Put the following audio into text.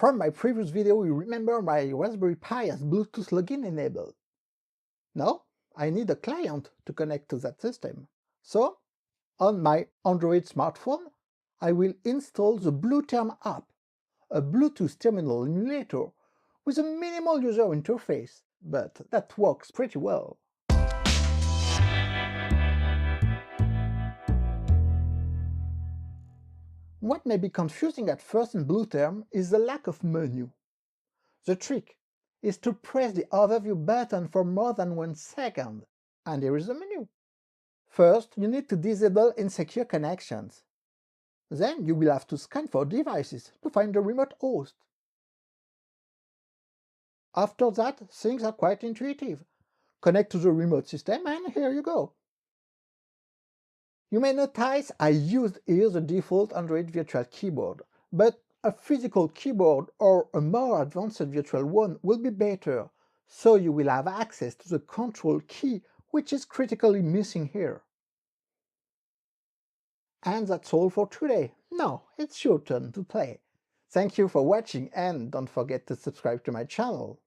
From my previous video, you remember my Raspberry Pi has Bluetooth login enabled. Now, I need a client to connect to that system. So, on my Android smartphone, I will install the BlueTerm app, a Bluetooth terminal emulator with a minimal user interface, but that works pretty well. What may be confusing at first in BlueTerm is the lack of menu. The trick is to press the overview button for more than 1 second, and here is the menu. First, you need to disable insecure connections. Then you will have to scan for devices to find the remote host. After that, things are quite intuitive. Connect to the remote system and here you go. You may notice I used here the default Android virtual keyboard, but a physical keyboard or a more advanced virtual one will be better, so you will have access to the control key, which is critically missing here. And that's all for today. Now it's your turn to play. Thank you for watching and don't forget to subscribe to my channel.